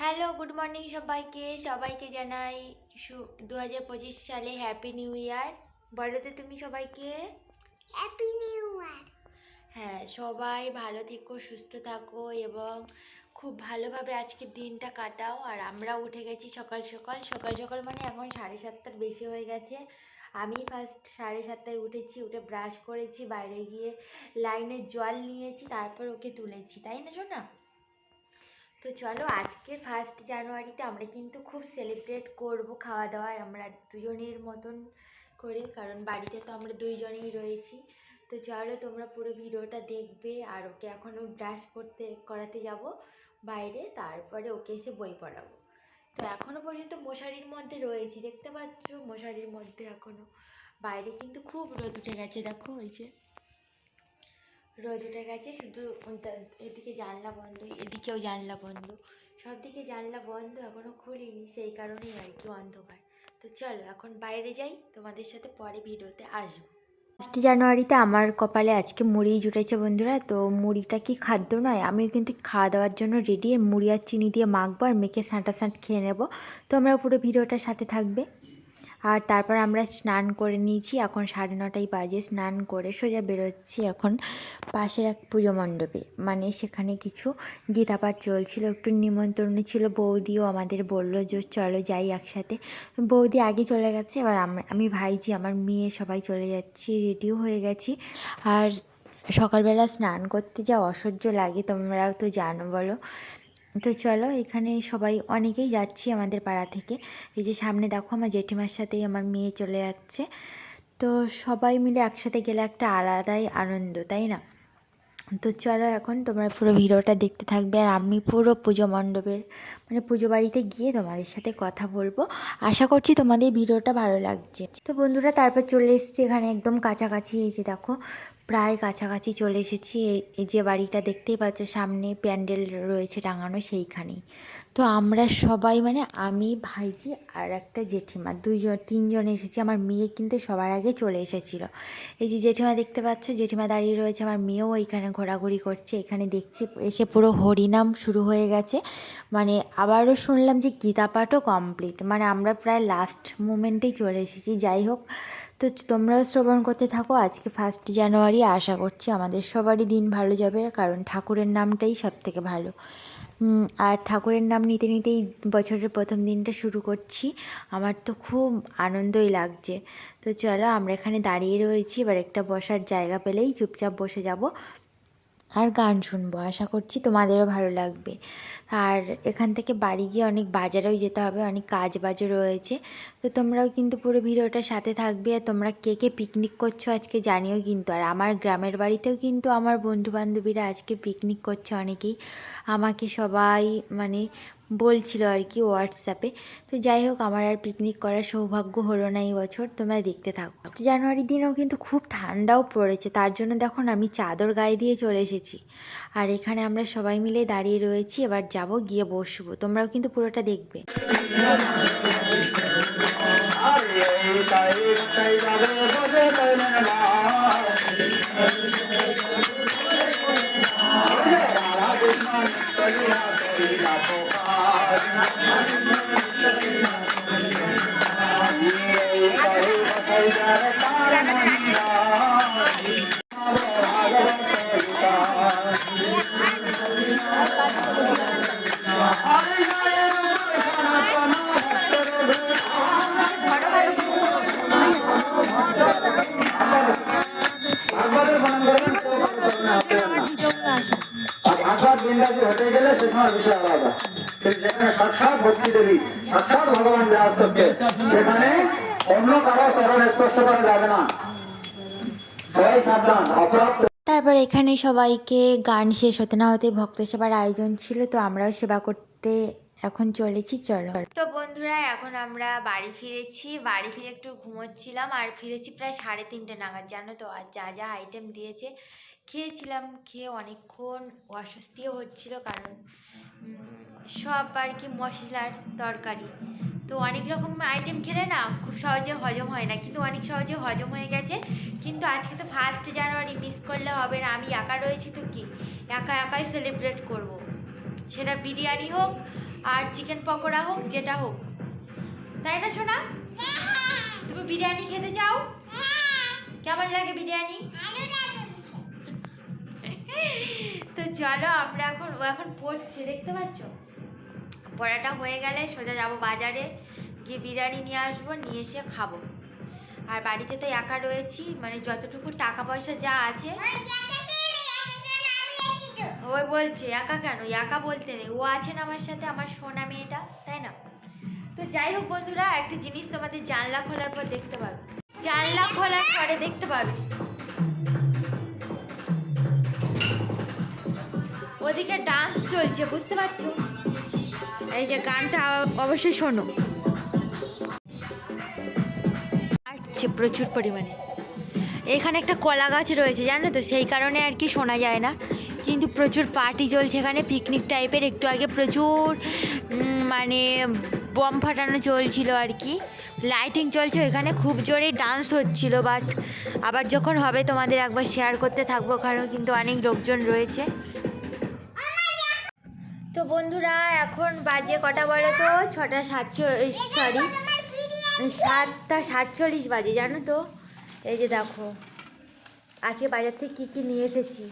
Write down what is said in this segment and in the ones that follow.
Hello, good morning সবাইকে। সবাইকে জানাই 2025 সালে হ্যাপি নিউ ইয়ার। বলো তো তুমি সবাইকে। Happy new year. হ্যাঁ, সবাই ভালো থেকো, সুস্থ থাকো এবং খুব ভালোভাবে আজকের দিনটা কাটাও। আর আমরা উঠে গেছি সকাল সকাল সকাল সকাল মানে এখন 7:30টার বেশি হয়ে গেছে। আমি ফার্স্ট 7:30টায় উঠেছি, উঠে ব্রাশ করেছি, বাইরে গিয়ে লাইনের জল নিয়েছি, তারপর ওকে তুলেছি, তাই না শোনা? তো চলো, আজকে 1 জানুয়ারিতে আমরা কিন্তু খুব সেলিব্রেট করব খাওয়া দাওয়ায় আমরা দুজনের মতন করে, কারণ বাড়িতে তো আমরা দুইজনেই রয়েছি। তো চলো, তোমরা পুরো ভিডিওটা দেখবে। আর ওকে এখনও ব্রাশ করাতে যাব বাইরে, তারপরে ওকে এসে বই পড়াবো। তো এখনও পর্যন্ত মশারির মধ্যে রয়েছি, দেখতে পাচ্ছ মশারির মধ্যে এখনও। বাইরে কিন্তু খুব রোদ উঠে গেছে, দেখো ওই যে রোদ উঠে গেছে। শুধু এদিকে জানলা বন্ধ, এদিকেও জানলা বন্ধ, সব দিকে জানলা বন্ধ, এখনও খুলিনি, সেই কারণেই আর কি অন্ধকার। তো চলো এখন বাইরে যাই, তোমাদের সাথে পরে ভিডিওতে আসবো। 1 জানুয়ারিতে আমার কপালে আজকে মুড়ি জুটেছে বন্ধুরা। তো মুড়িটা কি খাদ্য নয়, আমিও কিন্তু খাওয়া দাওয়ার জন্য রেডি। মুড়ি আর চিনি দিয়ে মাখবো আর মেখে সাঁটা খেয়ে নেবো। তোমরা পুরো ভিডিওটার সাথে থাকবে। আর তারপর আমরা স্নান করে নিয়েছি, এখন 9:30 বাজে। স্নান করে সোজা বেরোচ্ছি এখন পাশের এক পুজো মণ্ডপে, মানে সেখানে কিছু গীতাপাঠ চলছিল, একটু নিমন্ত্রণ ছিল। বৌদিও আমাদের বললো যে চলো যাই একসাথে। বৌদি আগে চলে গেছে, এবার আমি ভাইজি আমার মেয়ে সবাই চলে যাচ্ছি, রেডিও হয়ে গেছি। আর সকালবেলা স্নান করতে যা অসহ্য লাগে তোমরাও তো জানো, বলো। তো চলো, এখানে সবাই অনেকেই যাচ্ছি আমাদের পাড়া থেকে। এই যে সামনে দেখো আমার জেঠিমার সাথেই আমার মেয়ে চলে যাচ্ছে। তো সবাই মিলে একসাথে গেলে একটা আলাদাই আনন্দ, তাই না? তো চলো, এখন তোমরা পুরো ভিডিওটা দেখতে থাকবে। আর আমি পুরো পুজো মণ্ডপের মানে পুজো বাড়িতে গিয়ে তোমাদের সাথে কথা বলবো। আশা করছি তোমাদের ভিডিওটা ভালো লাগছে। তো বন্ধুরা, তারপর চলে এসেছি এখানে একদম কাছাকাছি। এই যে দেখো প্রায় কাছাকাছি চলে এসেছি। এই যে বাড়িটা দেখতেই পাচ্ছ, সামনে প্যান্ডেল রয়েছে টাঙানো, সেইখানেই। তো আমরা সবাই মানে আমি ভাইজি আর একটা জেঠিমা, তিনজন এসেছি। আমার মেয়ে কিন্তু সবার আগে চলে এসেছিল। এই যে জেঠিমা দেখতে পাচ্ছ, জেঠিমা দাঁড়িয়ে রয়েছে, আমার মেয়েও এইখানে ঘোরাঘুরি করছে। এখানে দেখছি এসে পুরো হরিনাম শুরু হয়ে গেছে। মানে আবারও শুনলাম যে গীতা পাঠও কমপ্লিট, মানে আমরা প্রায় লাস্ট মোমেন্টেই চলে এসেছি। যাই হোক, তো তোমরাও শ্রবণ করতে থাকো। আজকে 1 জানুয়ারি, আশা করছি আমাদের সবারই দিন ভালো যাবে, কারণ ঠাকুরের নামটাই সবথেকে ভালো। আর ঠাকুরের নাম নিতে নিতেই বছরের প্রথম দিনটা শুরু করছি। আমার তো খুব আনন্দই লাগছে। তো চলো, আমরা এখানে দাঁড়িয়ে রয়েছি, এবার একটা বসার জায়গা পেলেই চুপচাপ বসে যাব আর গান শুনবো। আশা করছি তোমাদেরও ভালো লাগবে। আর এখান থেকে বাড়ি গিয়ে অনেক বাজারেও যেতে হবে, অনেক কাজ বাজও রয়েছে। তো তোমরাও কিন্তু পুরো ভিডিওটার সাথে থাকবে। আর তোমরা কে কে পিকনিক করছো আজকে জানিও কিন্তু। আর আমার গ্রামের বাড়িতেও কিন্তু আমার বন্ধুবান্ধবীরা আজকে পিকনিক করছে অনেকেই, আমাকে সবাই মানে বলছিল আর কি হোয়াটসঅ্যাপে। তো যাই হোক, আমার আর পিকনিক করার সৌভাগ্য হলো না এই বছর। তোমরা দেখতে থাকো। জানুয়ারির দিনেও কিন্তু খুব ঠান্ডাও পড়েছে, তার জন্য দেখো না আমি চাদর গায়ে দিয়ে চলে এসেছি। আর এখানে আমরা সবাই মিলে দাঁড়িয়ে রয়েছি, এবার যাব গিয়ে বসবো। তোমরাও কিন্তু পুরোটা দেখবে। সাক্ষাৎ বৃন্দাবী হতে গেলে সে সময় বিষয় আলাদা, কিন্তু যেখানে সাক্ষাৎ ভক্তি দেবী, সাক্ষাৎ ভগবান যার তত্ত্বে, সেখানে অন্য কারো চরণ স্পর্শ করা যাবে না। সবাই সাবধান, অপ্রাপ্ত। তারপর এখানে সবাইকে গান শেষ হতে না হতে ভক্ত সেবার আয়োজন ছিল, তো আমরাও সেবা করতে এখন চলেছি। চলো। তো বন্ধুরা, এখন আমরা বাড়ি ফিরেছি। বাড়ি ফিরে একটু ঘুমোচ্ছিলাম, আর ফিরেছি প্রায় 3:30 নাগাদ, জানো তো। আর যা যা আইটেম দিয়েছে খেয়েছিলাম, খেয়ে অনেকক্ষণ অস্বস্তিও হচ্ছিল, কারণ সব আর কি মশলার তরকারি। তো অনেক রকম আইটেম খেলে না খুব সহজে হজম হয় না, কিন্তু অনেক সহজে হজম হয়ে গেছে। কিন্তু আজকে তো 1 জানুয়ারি, মিস করলে হবে না। আমি একা রয়েছি তো কি, একা একাই সেলিব্রেট করব। সেটা বিরিয়ানি হোক আর চিকেন পকোড়া হোক, যেটা হোক, তাই না সোনা? তুমি বিরিয়ানি খেতে চাও? কেমন লাগে বিরিয়ানি? তো চলো আমরা এখন পড়ছে, দেখতে পাচ্ছ? পড়াটা হয়ে গেলে সোজা যাবো বাজারে, গিয়ে বিরিয়ানি নিয়ে আসবো, নিয়ে এসে খাবো। আর বাড়িতে তো একা রয়েছি, মানে যতটুকু টাকা পয়সা যা আছে। ওই বলছে একা কেন? একা বলতে নেই, ও আছে না আমার সাথে, আমার সোনা মেয়েটা, তাই না? তো যাই হোক বন্ধুরা, একটা জিনিস তোমাদের জানলা খোলার পর দেখতে পাবে, জানলা খোলার পরে দেখতে পাবে ওদিকে ডান্স চলছে, বুঝতে পারছো? এই যে গানটা অবশ্যই শোনো, আসছে প্রচুর পরিমাণে। এখানে একটা কলা গাছ রয়েছে জানো তো, সেই কারণে আর কি শোনা যায় না, কিন্তু প্রচুর পার্টি চলছে এখানে, পিকনিক টাইপের। একটু আগে প্রচুর মানে বম ফাটানো চলছিল আর কি, লাইটিং চলছে এখানে, খুব জোরে ডান্স হচ্ছিল। বাট আবার যখন হবে তোমাদের একবার শেয়ার করতে থাকবো, ওখানেও কিন্তু অনেক লোকজন রয়েছে। তো বন্ধুরা এখন বাজে কটা বলো তো? 7:47 বাজে, জানো তো? এই যে দেখো আজকে বাজার থেকে কী কী নিয়ে এসেছি।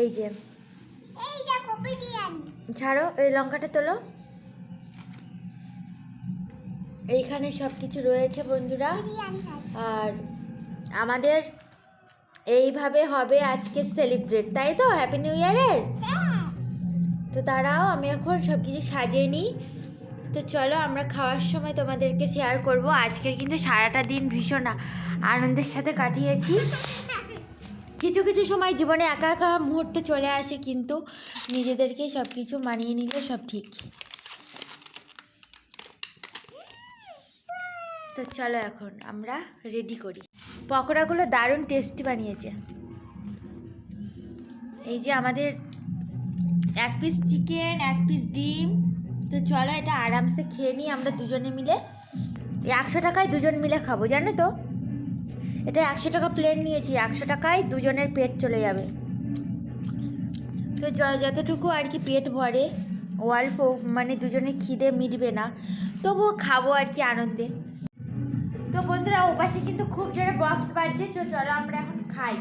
এই যে ছাড়ো, এই লঙ্কাটা তোলো, এইখানে সব কিছু রয়েছে বন্ধুরা। আর আমাদের এইভাবে হবে আজকে সেলিব্রেট, তাই তো? হ্যাপি নিউ ইয়ারের। তো দাঁড়াও, আমি এখন সব কিছু সাজিয়ে নিই। তো চলো আমরা খাওয়ার সময় তোমাদেরকে শেয়ার করব। আজকের কিন্তু সারাটা দিন ভীষণ আনন্দের সাথে কাটিয়েছি। কিছু কিছু সময় জীবনে একা একা মুহূর্ত চলে আসে, কিন্তু নিজেদেরকে সব কিছু মানিয়ে নিলে সব ঠিক। তো চলো এখন আমরা রেডি করি। পকোড়াগুলো দারুণ টেস্টি বানিয়েছে। এই যে আমাদের 1 পিস চিকেন, 1 পিস ডিম। তো চলো এটা আরামসে খেয়ে নিই আমরা দুজনে মিলে। 100 টাকায় দুজন মিলে খাবো, জানো তো? এটা 100 টাকা প্লেট নিয়েছি, 100 টাকায় দুজনের পেট চলে যাবে। তো যতটুকু আর কি পেট ভরে, অল্প, মানে দুজনের খিদে মিটবে না, তবুও খাবো আর কি আনন্দে। তো বন্ধুরা ওপাশে কিন্তু খুব জোরে বক্স বাজছে, চলো আমরা এখন খাই।